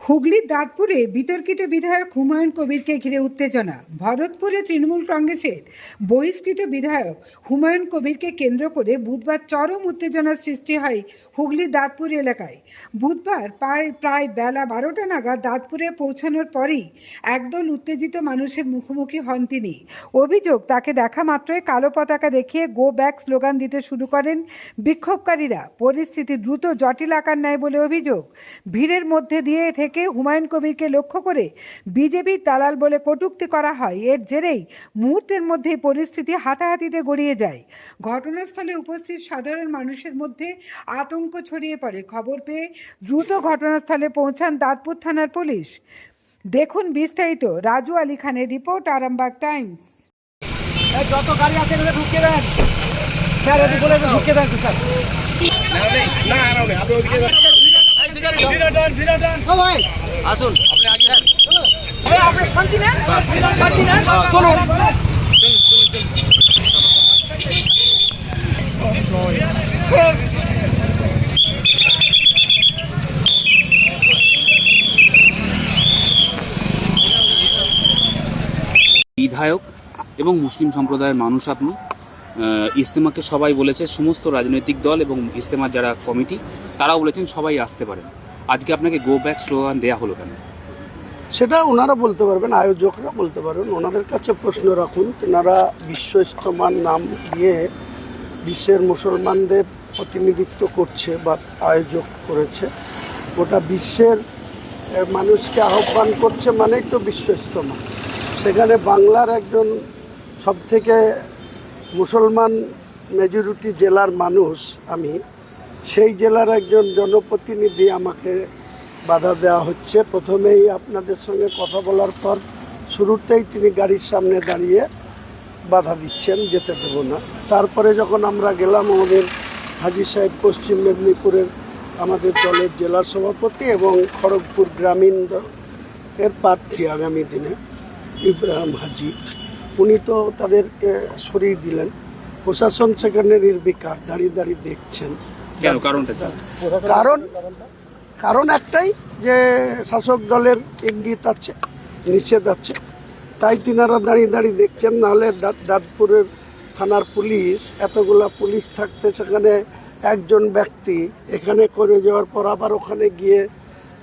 হুগলির দাঁতপুরে বিতর্কিত বিধায়ক হুমায়ুন কবিরকে ঘিরে উত্তেজনা। ভরতপুরে তৃণমূল কংগ্রেসের বহিষ্কৃত বিধায়ক হুমায়ুন কবিরকে কেন্দ্র করে বুধবার চরম উত্তেজনার সৃষ্টি হয় হুগলির দাঁতপুর এলাকায়। বুধবার প্রায় বেলা 12টা নাগাদ দাঁতপুরে পৌঁছানোর পরই একদল উত্তেজিত মানুষের মুখোমুখি হন তিনি। অভিযোগ, তাকে দেখা মাত্রই কালো পতাকা দেখিয়ে গো ব্যাক স্লোগান দিতে শুরু করেন বিক্ষোভকারীরা। পরিস্থিতি দ্রুত জটিল আকার নেয় বলে অভিযোগ। ভিড়ের মধ্যে দিয়ে থেকে হুমায়ুন কবিরকে লক্ষ্য করে বিজেপির দালাল বলে কটূক্তি করা হয়। এর জেরেই মুহূর্তের মধ্যেই পরিস্থিতি হাতাহাতিতে গড়িয়ে যায়। ঘটনাস্থলে উপস্থিত সাধারণ মানুষের মধ্যে আতঙ্ক ছড়িয়ে পড়ে। খবর পেয়ে দ্রুত ঘটনাস্থলে পৌঁছান দাঁতপুর থানার পুলিশ। দেখুন বিস্তারিত রাজু আলী খানের রিপোর্ট, আরামবাগ টাইমস। যত গাড়ি আছে এগুলো ঢুকিয়ে দেন স্যার, এদিকে ঢুকিয়ে দেন স্যার। ভাই আসুন, আপনি আগে আপনি শান্তি নেন, চলুন। বিধায়ক এবং মুসলিম সম্প্রদায়ের মানুষ আপনি, ইজতেমাকে সবাই বলেছে, সমস্ত রাজনৈতিক দল এবং ইজতেমার যারা কমিটি তারাও বলেছেন সবাই আসতে পারেন। আজকে আপনাকে গো ব্যাক স্লোগান দেওয়া হলো কেন? সেটা ওনারা বলতে পারবেন, আয়োজকরা বলতে পারবেন। ওনাদের কাছে প্রশ্ন রাখুন। ওনারা বিশ্ব ইজতেমার নাম দিয়ে বিশ্বের মুসলমানদের প্রতিনিধিত্ব করছে বা আয়োজক করেছে। গোটা বিশ্বের মানুষকে আহ্বান করছে মানেই তো বিশ্ব ইজতেমা। সেখানে বাংলার একজন সবথেকে মুসলমান মেজরিটি জেলার মানুষ আমি, সেই জেলার একজন জনপ্রতিনিধি, আমাকে বাধা দেওয়া হচ্ছে। প্রথমেই আপনাদের সঙ্গে কথা বলার পর শুরুতেই তিনি গাড়ির সামনে দাঁড়িয়ে বাধা দিচ্ছেন, যেতে দেবো না। তারপরে যখন আমরা গেলাম, আমাদের হাজী সাহেব পশ্চিম মেদিনীপুরের আমাদের দলের জেলা সভাপতি এবং খড়গপুর গ্রামীণ এর প্রার্থী আগামী দিনে ইব্রাহিম হাজি, উনি তো তাদেরকে সরিয়ে দিলেন। প্রশাসন সেখানে নির্বিকার দাঁড়িয়ে দাঁড়িয়ে দেখছেন। কারণ একটাই, যে শাসক দলের ইঙ্গিত আছে, নিষেধ আছে, তাই তিনারা দাঁড়িয়ে দাঁড়িয়ে দেখছেন। নাহলে দাঁতপুরের থানার পুলিশ, এতগুলা পুলিশ থাকতে সেখানে একজন ব্যক্তি এখানে করে যাওয়ার পর আবার ওখানে গিয়ে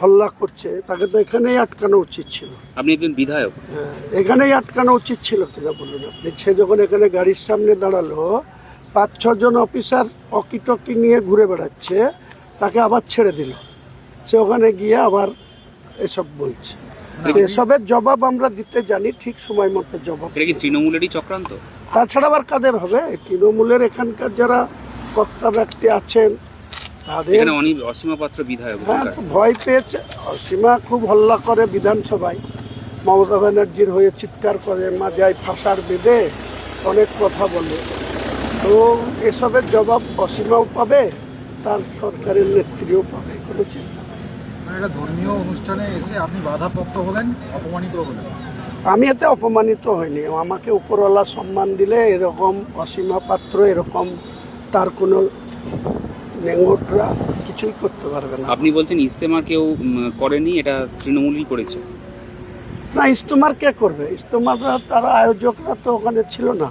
হল্লা করছে, তাকে তো এখানেই আটকানো উচিত ছিল। আপনি একজন বিধায়ক, হ্যাঁ, এখানেই আটকানো উচিত ছিল কিনা বলুন আপনি। সে যখন এখানে গাড়ির সামনে দাঁড়ালো, 5-6 জন অফিসার অকিটকি নিয়ে ঘুরে বেড়াচ্ছে, তাকে আবার ছেড়ে দিল। সে ওখানে গিয়ে আবার এসব বলছে। এসবের জবাব আমরা দিতে জানি, ঠিক সময় মতো জবাব। এটা কি তৃণমূলেরই চক্রান্ত? তাছাড়া আবার কাদের হবে? তৃণমূলের এখানকার যারা কর্তা ব্যক্তি আছেন তাদের। অসীমা পাত্র বিধায়ক, হ্যাঁ, ভয় পেয়েছে। অসীমা খুব হল্লা করে বিধানসভায়, মমতা ব্যানার্জির হয়ে চিৎকার করে, মাজায় ফাঁসার বেঁধে অনেক কথা বলে। তো এসবের জবাব অসীমাও পাবে, তার সরকারের নেত্রীও পাবে, কোনো চিন্তা নেই। একটা ধর্মীয় অনুষ্ঠানে এসে আপনি বাধাপ্রাপ্ত হলেন, অপমানিত হলেন। আমি এতে অপমানিত হইনি। আমাকে উপরওয়ালা সম্মান দিলে এরকম অসীমা পাত্র, এরকম তার কোনো নেঙ্গটরা কিছুই করতে পারবে না। আপনি বলছেন ইজতেমা কেউ করেনি, এটা তৃণমূলই করেছে? না, ইজতেমার কে করবে? ইজতেমাররা, তারা আয়োজকরা তো ওখানে ছিল না।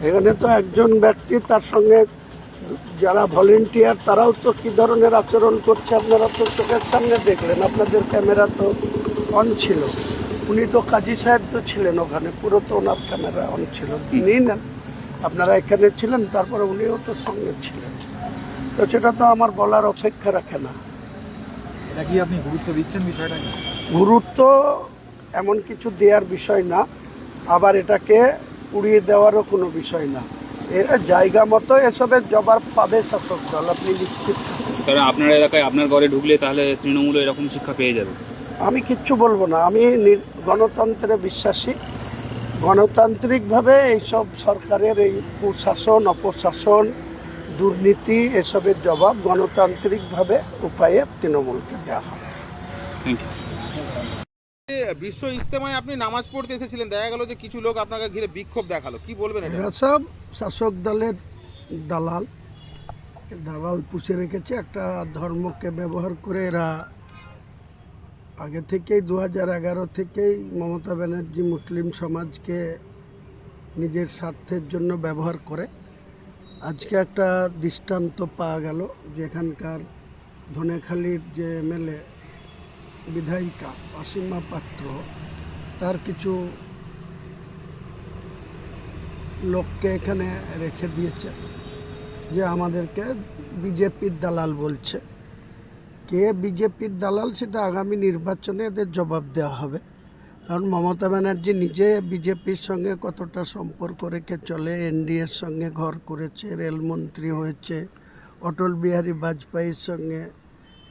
এখানে তো একজন ব্যক্তি, তার সঙ্গে যারা ভলেন্টিয়ার, তারাও তো কী ধরনের আচরণ করছে আপনারা তো চোখের সামনে দেখলেন। আপনাদের ক্যামেরা তো অন ছিল। উনি তো কাজী সাহেব তো ছিলেন ওখানে, পুরো তো ওনার ক্যামেরা অন ছিল। নিয়ে নেন, আপনারা এখানে ছিলেন, তারপরে উনিও তো সঙ্গে ছিলেন। তো সেটা তো আমার বলার অপেক্ষা রাখে না। এটা কি আপনি গুরুত্ব দিচ্ছেন বিষয়টা? গুরুত্ব এমন কিছু দেওয়ার বিষয় না, আবার এটাকে উড়িয়ে দেওয়ারও কোনো বিষয় না। এরা জায়গা মতো এসবের জবাব পাবে শাসক দল, আপনি নিশ্চিত। কারণ আপনার এলাকায়, আপনার ঘরে ঢুকলে তাহলে তৃণমূল এরকম শিক্ষা পেয়ে যাবে। আমি কিচ্ছু বলবো না। আমি গণতন্ত্রে বিশ্বাসী। গণতান্ত্রিকভাবে এইসব সরকারের এই কুশাসন, অপশাসন, দুর্নীতি, এসবের জবাব গণতান্ত্রিকভাবে উপায়ে তৃণমূলকে দেওয়া হবে। Thank you. বিশ্ব ইজতেমায় আপনি নামাজ পড়তে এসেছিলেন, দেখা গেল যে কিছু লোক আপনাকে ঘিরে বিক্ষোভ দেখালো, কি বলবেন? এরা সব শাসক দলের দালাল পুষে রেখেছে। একটা ধর্মকে ব্যবহার করে এরা আগে থেকেই 2011 থেকেই মমতা ব্যানার্জি মুসলিম সমাজকে নিজের স্বার্থের জন্য ব্যবহার করে। আজকে একটা দৃষ্টান্ত পাওয়া গেল, যেখানকার ধনেখালির যে এমএলএ বিধায়িকা অসীমা পাত্র, তার কিছু লোককে এখানে রেখে দিয়েছে, যে আমাদেরকে বিজেপির দালাল বলছে। কে বিজেপির দালাল সেটা আগামী নির্বাচনে এদের জবাব দেওয়া হবে। কারণ মমতা ব্যানার্জি নিজে বিজেপির সঙ্গে কতটা সম্পর্ক রেখে চলে, এনডিএর সঙ্গে ঘর করেছে, রেলমন্ত্রী হয়েছে, অটল বিহারী বাজপেয়ীর সঙ্গে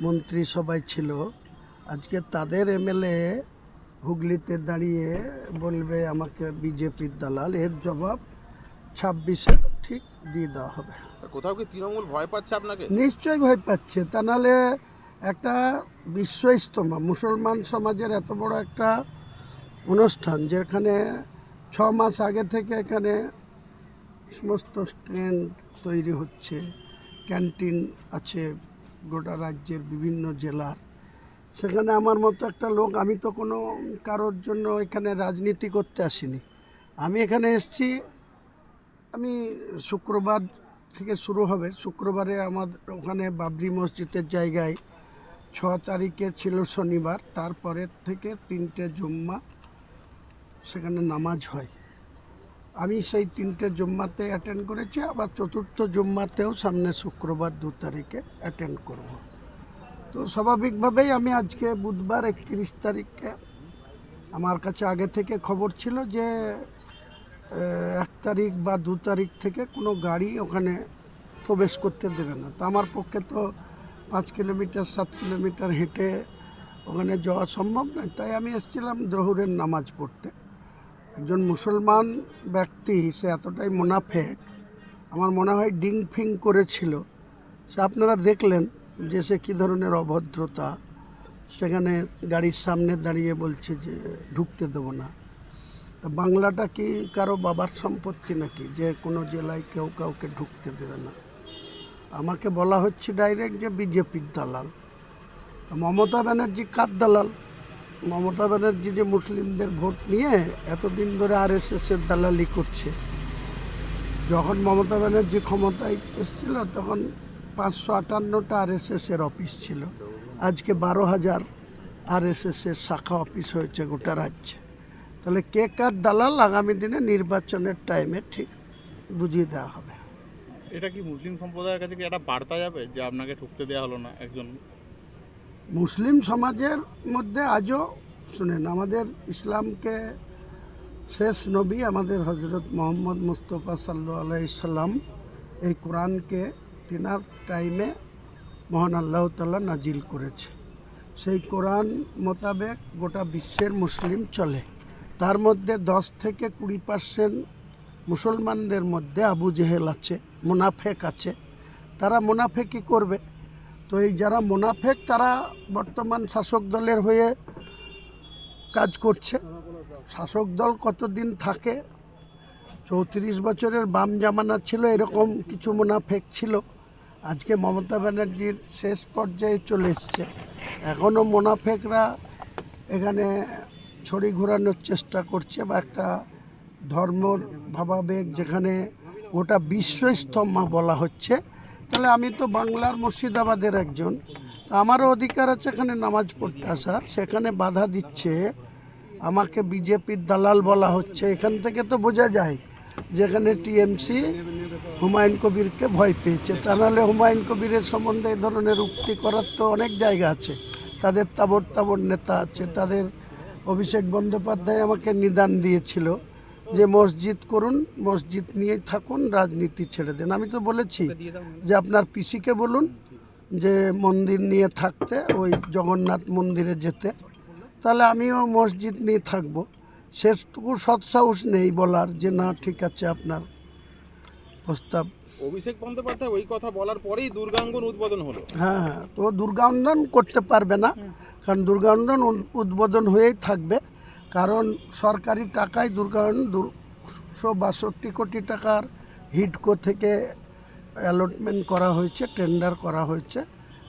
মন্ত্রী সবাই ছিল। আজকে তাদের এমএলএ হুগলিতে দাঁড়িয়ে বলবে আমাকে বিজেপির দালাল, এর জবাব 26-এ ঠিক দিয়ে দেওয়া হবে। কোথাও কি তৃণমূল ভয় পাচ্ছে আপনাকে? নিশ্চয়ই ভয় পাচ্ছে, তা নাহলে একটা বিশ্ব ইজতেমা, মুসলমান সমাজের এত বড় একটা অনুষ্ঠান, যেখানে 6 মাস আগে থেকে এখানে সমস্ত স্ট্যান্ড তৈরি হচ্ছে, ক্যান্টিন আছে গোটা রাজ্যের বিভিন্ন জেলার। সেখানে আমার মতো একটা লোক, আমি তো কোনো কারোর জন্য এখানে রাজনীতি করতে আসিনি। আমি এখানে এসেছি, আমি শুক্রবার থেকে শুরু হবে। শুক্রবারে আমাদের ওখানে বাবরি মসজিদের জায়গায় 6 তারিখে ছিল শনিবার, তারপরের থেকে 3টে জুম্মা সেখানে নামাজ হয়। আমি সেই 3টে জুম্মাতে অ্যাটেন্ড করেছি, আবার 4র্থ জুম্মাতেও সামনে শুক্রবার 2 তারিখে অ্যাটেন্ড করব। তো স্বাভাবিকভাবেই আমি আজকে বুধবার 31 তারিখে, আমার কাছে আগে থেকে খবর ছিল যে 1 তারিখ বা 2 তারিখ থেকে কোনো গাড়ি ওখানে প্রবেশ করতে দেবে না। তো আমার পক্ষে তো 5 কিলোমিটার 7 কিলোমিটার হেঁটে ওখানে যাওয়া সম্ভব নয়, তাই আমি এসেছিলাম জোহরের নামাজ পড়তে। একজন মুসলমান ব্যক্তি, সে এতটাই মুনাফেক, আমার মনে হয় ডিং ফিং করেছিল। সে আপনারা দেখলেন যে সে কী ধরনের অভদ্রতা, সেখানে গাড়ির সামনে দাঁড়িয়ে বলছে যে ঢুকতে দেবো না। বাংলাটা কি কারো বাবার সম্পত্তি নাকি যে কোনো জেলায় কেউ কাউকে ঢুকতে দেবে না? আমাকে বলা হচ্ছে ডাইরেক্ট যে বিজেপির দালাল। মমতা ব্যানার্জি কার দালাল? মমতা ব্যানার্জি যে মুসলিমদের ভোট নিয়ে এতদিন ধরে আরএসএসের দালালি করছে। যখন মমতা ব্যানার্জি ক্ষমতায় এসেছিল তখন 558টা আরএসএসের অফিস ছিল, আজকে 12,000 আরএসএসের শাখা অফিস হয়েছে গোটা রাজ্যে। তাহলে কে কার দালাল আগামী দিনে নির্বাচনের টাইমে ঠিক বুঝিয়ে দেওয়া হবে। এটা কি মুসলিম সম্প্রদায়ের কাছে কি একটা বার্তা যাবে যে আপনাকে ঢুকতে দেওয়া হলো না? একজন মুসলিম সমাজের মধ্যে আজও শুনেন, আমাদের ইসলামকে শেষ নবী আমাদের হজরত মোহাম্মদ মুস্তফা সাল্লাল্লাহু আলাইহি সাল্লাম এই কোরআনকে তিনার টাইমে মহান আল্লাহ তাআলা নাজিল করেছে। সেই কোরআন মোতাবেক গোটা বিশ্বের মুসলিম চলে। তার মধ্যে 10 থেকে 20% মুসলমানদের মধ্যে আবু জেহেল আছে, মুনাফেক আছে। তারা মুনাফেকই করবে। তো এই যারা মুনাফেক, তারা বর্তমান শাসক দলের হয়ে কাজ করছে। শাসক দল কতদিন থাকে? 34 বছরের বাম জামানা ছিল, এরকম কিছু মুনাফেক ছিল। আজকে মমতা ব্যানার্জির শেষ পর্যায়ে চলে এসছে, এখনও মুনাফেকরা এখানে ছড়ি ঘোরানোর চেষ্টা করছে, বা একটা ধর্মর ভাবাবেগ যেখানে গোটা বিশ্ব ইজতেমা বলা হচ্ছে। তাহলে আমি তো বাংলার মুর্শিদাবাদের একজন, আমারও অধিকার আছে এখানে নামাজ পড়তে আসা। সেখানে বাধা দিচ্ছে, আমাকে বিজেপির দালাল বলা হচ্ছে। এখান থেকে তো বোঝা যায় যেখানে টিএমসি হুমায়ুন কবিরকে ভয় পেয়েছে। তা নাহলে হুমায়ুন কবিরের সম্বন্ধে এই ধরনের উক্তি করার তো অনেক জায়গা আছে। তাদের তাবড় তাবড় নেতা আছে। তাদের অভিষেক বন্দ্যোপাধ্যায় আমাকে নিদান দিয়েছিল যে মসজিদ করুন, মসজিদ নিয়েই থাকুন, রাজনীতি ছেড়ে দেন। আমি তো বলেছি যে আপনার পিসিকে বলুন যে মন্দির নিয়ে থাকতে, ওই জগন্নাথ মন্দিরে যেতে, তাহলে আমিও মসজিদ নিয়ে থাকবো। সেটুকু সৎসাহস নেই বলার যে না ঠিক আছে আপনার প্রস্তাব। অভিষেক বন্দ্যোপাধ্যায় ওই কথা বলার পরেই দুর্গাঙ্গন উদ্বোধন হলো। হ্যাঁ, তো দুর্গাঙ্গন করতে পারবে না, কারণ দুর্গাঙ্গন উদ্বোধন হয়েই থাকবে। কারণ সরকারি টাকায় দুর্গাঙ্গন 262 কোটি টাকার হিডকো থেকে অ্যালটমেন্ট করা হয়েছে, টেন্ডার করা হয়েছে।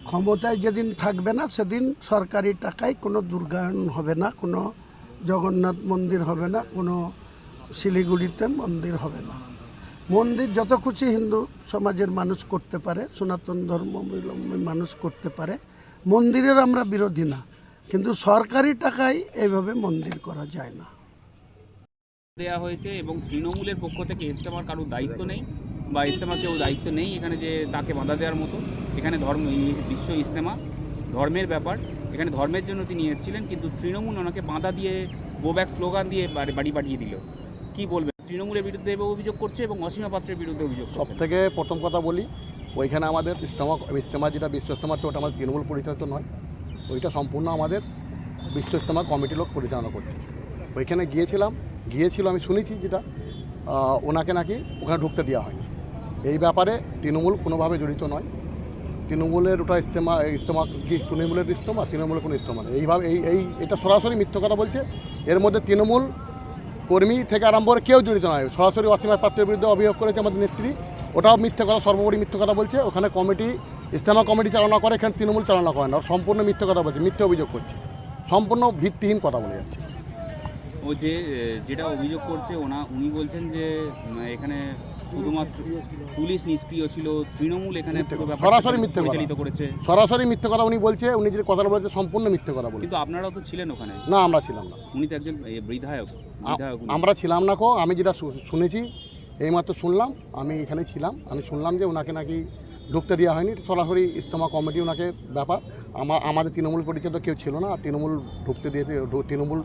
ক্ষমতায় যেদিন থাকবে না সেদিন সরকারি টাকায় কোনো দুর্গায়ন হবে না, কোনো জগন্নাথ মন্দির হবে না, কোনো শিলিগুড়িতে মন্দির হবে না। মন্দির যত খুশি হিন্দু সমাজের মানুষ করতে পারে, সনাতন ধর্মাবলম্বী মানুষ করতে পারে, মন্দিরের আমরা বিরোধী না, কিন্তু সরকারি টাকায় এইভাবে মন্দির করা যায় না। দেওয়া হয়েছে এবং তৃণমূলের পক্ষ থেকে ইস্তেমার কারোর দায়িত্ব নেই বা ইস্তেমার কেউ দায়িত্ব নেই এখানে যে তাকে বাধা দেওয়ার মতো। এখানে বিশ্ব ইস্তেমা ধর্মের ব্যাপার, এখানে ধর্মের জন্য তিনি এসেছিলেন, কিন্তু তৃণমূল ওনাকে বাধা দিয়ে গো ব্যাক স্লোগান দিয়ে বাড়ি পাঠিয়ে দিল। কি বলবেন? তৃণমূলের বিরুদ্ধে অভিযোগ করছে এবং অসীমা পাত্রের বিরুদ্ধে অভিযোগ সব করছে। থেকে প্রথম কথা বলি, ওইখানে আমাদের ইস্তেমা যেটা বিশ্ব ইস্তেমা হচ্ছে ওটা আমাদের তৃণমূল পরিচালিত নয়, ওইটা সম্পূর্ণ আমাদের বিশ্ব ইস্তেমা কমিটির লোক পরিচালনা করছে। ওইখানে গিয়েছিল আমি শুনেছি যেটা ওনাকে নাকি ওখানে ঢুকতে দেওয়া হয়নি। এই ব্যাপারে তৃণমূল কোনোভাবে জড়িত নয়। তৃণমূলের ওটা ইস্তেমা কি তৃণমূলের ইস্তেমা? তৃণমূলের কোনো ইস্তেমা নেই। এইভাবে এটা সরাসরি মিথ্যা কথা বলছে। এর মধ্যে তৃণমূল কর্মী থেকে আরম্ভ করে কেউ জড়িত নয়। সরাসরি অসীমা পাত্রের বিরুদ্ধে অভিযোগ করেছে আমাদের নেত্রী, ওটাও মিথ্যা কথা, সর্বোপরি মিথ্যা কথা বলছে। ওখানে ইস্তেমা কমিটি চালনা করে, এখানে তৃণমূল চালনা করে না। সম্পূর্ণ মিথ্যা কথা বলছে, মিথ্যা অভিযোগ করছে, সম্পূর্ণ ভিত্তিহীন কথা বলে যাচ্ছে। ও যেটা অভিযোগ করছে উনি বলছেন যে এখানে শুধুমাত্র পুলিশ নিষ্ক্রিয় ছিল, তৃণমূল এখানে সরাসরি মিথ্যা পরিচালিত করেছে। সরাসরি মিথ্যা কথা উনি বলছে। উনি যে কথাটা বলছে সম্পূর্ণ মিথ্যা কথা বলছে। কিন্তু আপনারাও তো ছিলেন ওখানে। না, আমরা ছিলাম না। উনি তো একজন বিধায়ক। আমরা ছিলাম না। আমি যেটা শুনেছি, এইমাত্র শুনলাম, আমি এখানে ছিলাম, আমি শুনলাম যে ওনাকে নাকি ঢুকতে দেওয়া হয়নি। সরাসরি ইস্তেমা কমিটি ওনাকে ব্যাপার, আমাদের তৃণমূল পরিচালিত কেউ ছিল না। তৃণমূল ঢুকতে দিয়েছে, তৃণমূল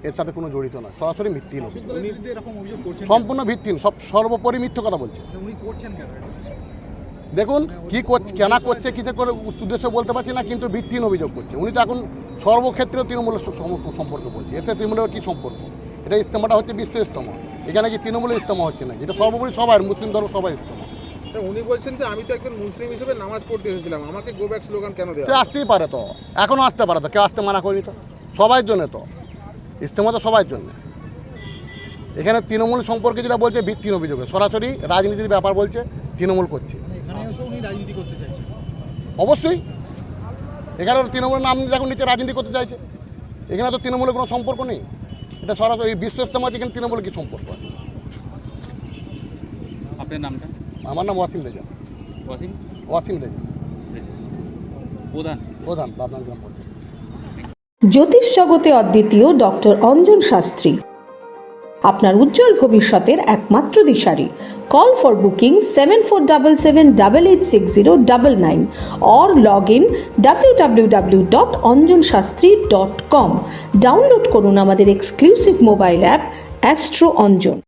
এর সাথে কোনো জড়িত নয়। সরাসরি ভিত্তিহীন, সম্পূর্ণ ভিত্তিহীন, সর্বোপরি মিথ্যা কথা বলছে। দেখুন কি করছে, কেনা করছে, কিসে করে উদ্দেশ্য বলতে পারছি না, কিন্তু ভিত্তিহীন অভিযোগ করছে। উনি তো এখন সর্বক্ষেত্রে তৃণমূলের সম্পর্ক বলছে। এতে তৃণমূলের কী সম্পর্ক? এটা ইস্তেমাটা হচ্ছে বিশ্ব ইস্তেমা, এখানে কি তৃণমূলের ইস্তেমা হচ্ছে না? এটা সর্বোপরি সবাই, মুসলিম ধর্ম সবাই ইস্তেমা। উনি বলছেন যে আমি তো একজন মুসলিম হিসেবে নামাজ পড়তে এসেছিলাম, আমাকে গো ব্যাক স্লোগান কেন দেওয়া? সে আসতেই পারে, তো এখনও আসতে পারে, তো কেউ আসতে মানা করিনি। তো সবার জন্য, তো ইস্তেমা তো সবার জন্য। এখানে তৃণমূল সম্পর্কে যেটা বলছে ভিত্তিহীন অভিযোগ, সরাসরি রাজনীতির ব্যাপার বলছে, তৃণমূল করছে। অবশ্যই এখানে তৃণমূলের নাম যখন নিচে রাজনীতি করতে চাইছে, এখানে তো তৃণমূলের কোনো সম্পর্ক নেই। এটা সরাসরি বিশ্ব ইস্তেমা আছে, এখানে তৃণমূলের কী সম্পর্ক আছে? আপনার নামটা? আমার নাম ওয়াসিম রেজা। ওয়াসিম রেজা, প্রধান আপনার গ্রাম পঞ্চায়েত। জ্যোতিষ জগতে অদ্বিতীয় ডক্টর অঞ্জন শাস্ত্রী, আপনার উজ্জ্বল ভবিষ্যতের একমাত্র দিশারি। Call for booking 7477886099 or log in www.anjanshastri.com। Download করুন আমাদের exclusive mobile app astro Anjan.